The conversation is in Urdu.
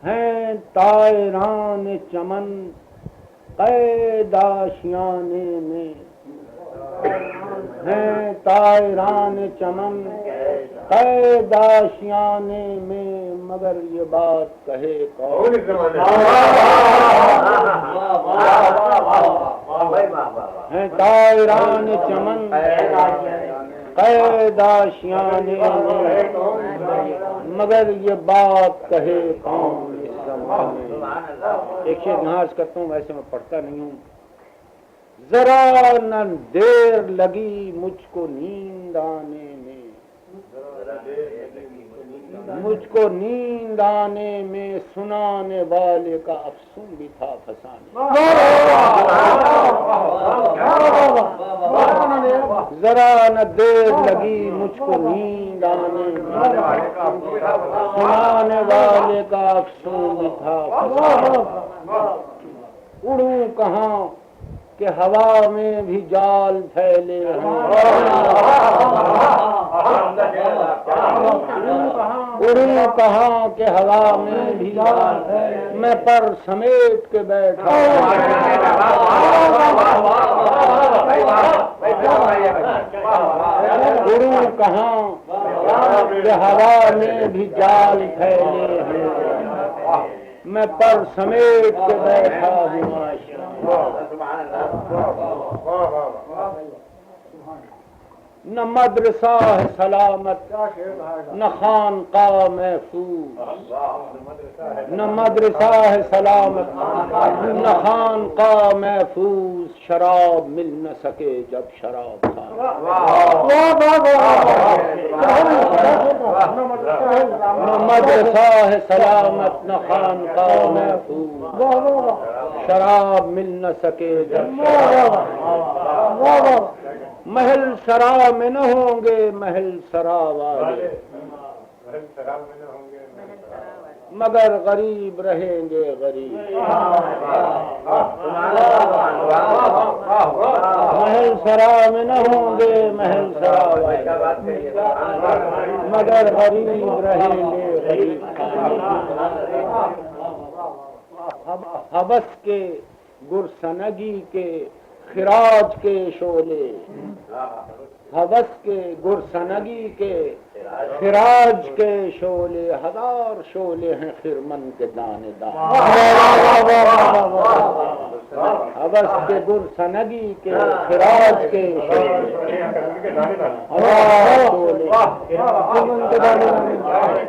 ہیں طائران چمن قید آشیانے میں، ہیں طائران چمن قید آشیانے میں، مگر یہ بات کہے کون؟ ہیں طائران چمن قید آشیانے میں، مگر یہ بات کہے کون اس زمانے میں۔ ایک شعر یہاں عرض کرتا ہوں، ویسے میں پڑھتا نہیں ہوں۔ ذرا نہ دیر لگی مجھ کو نیند آنے میں، مجھ کو نیند آنے میں، سنانے والے کا افسون بھی تھا فسانے۔ ذرا نہ دیر لگی مجھ کو نیند آنے میں، سنانے والے کا افسون بھی تھا فسانے۔ اڑوں کہاں کہ ہوا میں بھی جال پھیلے ہیں، اڑوں کہاں کہ ہوا میں بھی جال پھیلے، میں پر سمیٹ کے بیٹھا اڑوں کہاں کہ ہوا میں بھی جال پھیلے ہیں، میں پر سمیٹ کے بیٹھا ہوں۔ نہ مدرسہ ہے سلامت نہ خانقاہ محفوظ، نہ مدرسہ ہے سلامت نہ خانقاہ محفوظ، شراب مل نہ سکے جب شراب نہ مدرسہ ہے سلامت نہ خانقاہ محفوظ، شراب مل نہ سکے جب شراب۔ محل سرا میں نہ ہوں گے محل سرا والے، مگر غریب رہیں گے غریب۔ محل سرا میں نہ ہوں گے محل سرا والے، مگر غریب رہیں گے غریب۔ حوث کے گرسنگی کے خراج کے شعلے، حوث کے گرسنگی کے خراج کے شعلے، ہزار شعلے ہیں خرمن کے دانے دانے۔ حوث کے گرسنگی کے خراج کے شعلے، ہزار شعلے خرمن کے دانے دانے۔